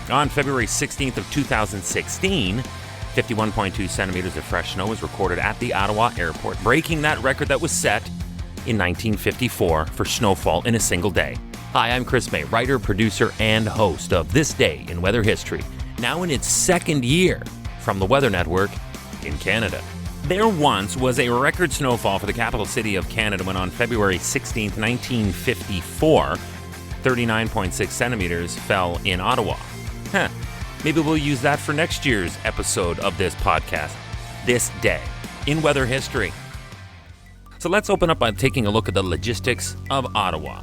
On February 16th of 2016, 51.2 centimeters of fresh snow was recorded at the Ottawa airport, breaking that record that was set in 1954 for snowfall in a single day. Hi, I'm Chris May, writer, producer, and host of This Day in Weather History, now in its second year from the Weather Network in Canada. There once was a record snowfall for the capital city of Canada when on February 16, 1954, 39.6 centimeters fell in Ottawa. Maybe we'll use that for next year's episode of this podcast, This Day in Weather History. So let's open up by taking a look at the logistics of Ottawa.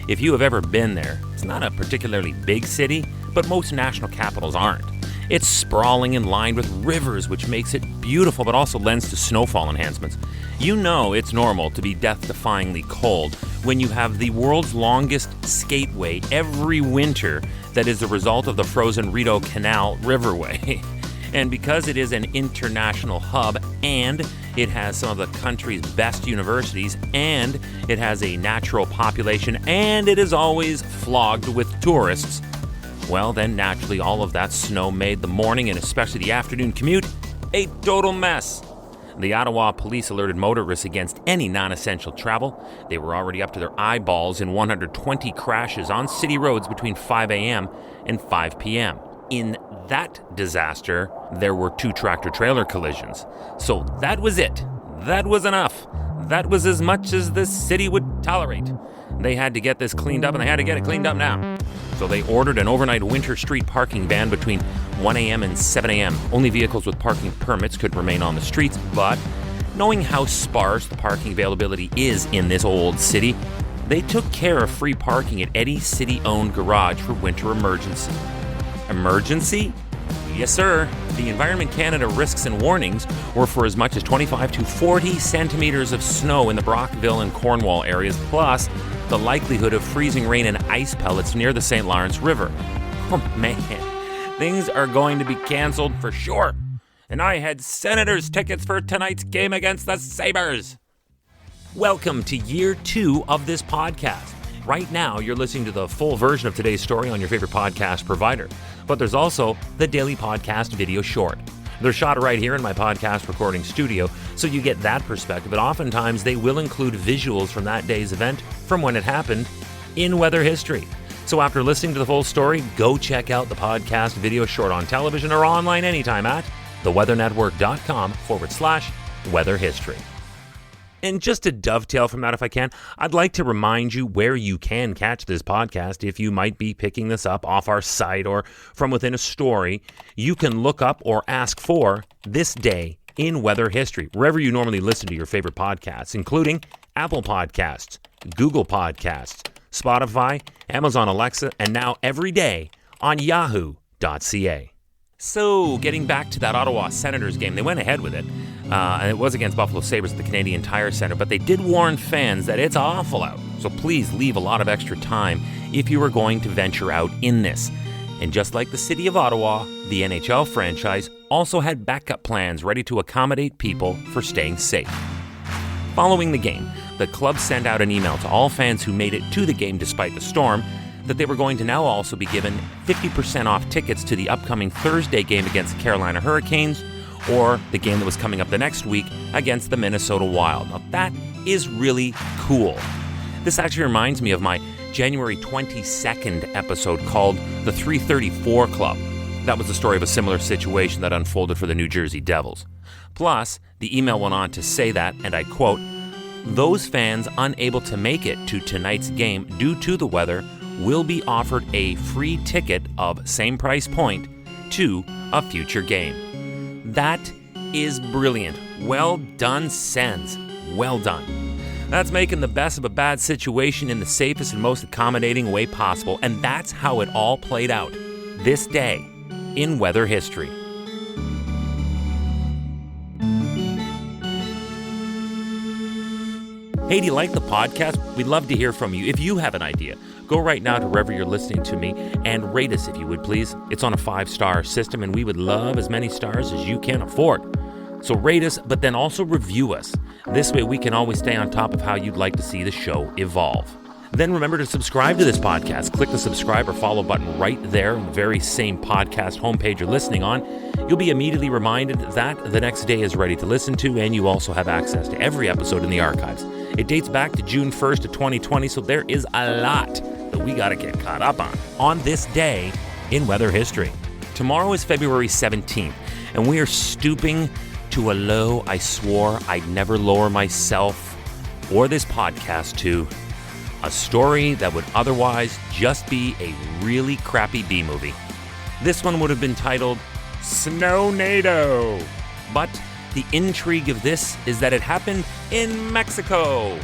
If you have ever been there, it's not a particularly big city, but most national capitals aren't. It's sprawling and lined with rivers, which makes it beautiful, but also lends to snowfall enhancements. You know it's normal to be death-defyingly cold when you have the world's longest skateway every winter that is the result of the frozen Rideau Canal Riverway. And because it is an international hub, and it has some of the country's best universities, and it has a natural population, and it is always flogged with tourists, well, then naturally all of that snow made the morning and especially the afternoon commute a total mess. The Ottawa police alerted motorists against any non-essential travel. They were already up to their eyeballs in 120 crashes on city roads between 5 a.m. and 5 p.m. In that disaster, there were 2 tractor-trailer collisions. So that was it. That was enough. That was as much as the city would tolerate. They had to get this cleaned up, and they had to get it cleaned up now. So they ordered an overnight winter street parking ban between 1 a.m. and 7 a.m. Only vehicles with parking permits could remain on the streets, but knowing how sparse the parking availability is in this old city, they took care of free parking at any city-owned garage for winter emergency. Emergency? Yes, sir. The Environment Canada risks and warnings were for as much as 25 to 40 centimeters of snow in the Brockville and Cornwall areas, plus the likelihood of freezing rain and ice pellets near the St. Lawrence River. Oh man, things are going to be canceled for sure. And I had Senators tickets for tonight's game against the Sabres. Welcome to year 2 of this podcast. Right now, you're listening to the full version of today's story on your favorite podcast provider. But there's also the daily podcast video short. They're shot right here in my podcast recording studio, so you get that perspective, but oftentimes they will include visuals from that day's event from when it happened in weather history. So after listening to the full story, go check out the podcast video short on television or online anytime at theweathernetwork.com/weather history. And just to dovetail from that, if I can, I'd like to remind you where you can catch this podcast. If you might be picking this up off our site or from within a story, you can look up or ask for This Day in Weather History, wherever you normally listen to your favorite podcasts, including Apple Podcasts, Google Podcasts, Spotify, Amazon Alexa, and now every day on yahoo.ca. So, getting back to that Ottawa Senators game, they went ahead with it. And it was against Buffalo Sabres at the Canadian Tire Centre, but they did warn fans that it's awful out. So please leave a lot of extra time if you are going to venture out in this. And just like the city of Ottawa, the NHL franchise also had backup plans ready to accommodate people for staying safe. Following the game, the club sent out an email to all fans who made it to the game despite the storm that they were going to now also be given 50% off tickets to the upcoming Thursday game against the Carolina Hurricanes, or the game that was coming up the next week against the Minnesota Wild. Now that is really cool. This actually reminds me of my January 22nd episode called The 334 Club. That was the story of a similar situation that unfolded for the New Jersey Devils. Plus, the email went on to say that, and I quote, "Those fans unable to make it to tonight's game due to the weather will be offered a free ticket of same price point to a future game." That is brilliant. Well done, Sens. Well done. That's making the best of a bad situation in the safest and most accommodating way possible, and that's how it all played out this day in weather history. Hey, do you like the podcast? We'd love to hear from you. If you have an idea, go right now to wherever you're listening to me and rate us if you would, please. It's on a 5-star system, and we would love as many stars as you can afford. So rate us, but then also review us. This way we can always stay on top of how you'd like to see the show evolve. then remember to subscribe to this podcast. Click the subscribe or follow button right there on the very same podcast homepage you're listening on. You'll be immediately reminded that the next day is ready to listen to, and you also have access to every episode in the archives. It dates back to June 1st of 2020, so there is a lot that we got to get caught up on this day in weather history. Tomorrow is February 17th, and we are stooping to a low I swore I'd never lower myself or this podcast to. A story that would otherwise just be a really crappy B-movie. This one would have been titled Snownado. But the intrigue of this is that it happened in Mexico.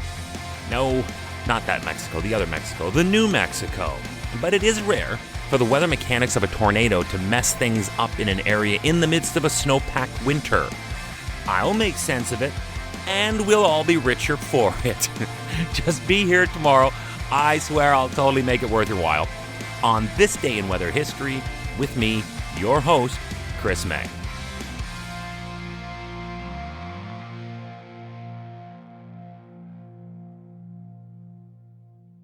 No, not that Mexico, the other Mexico, the New Mexico. But it is rare for the weather mechanics of a tornado to mess things up in an area in the midst of a snow-packed winter. I'll make sense of it, and we'll all be richer for it. Just be here tomorrow. I swear I'll totally make it worth your while. On this day in weather history, with me, your host, Chris May.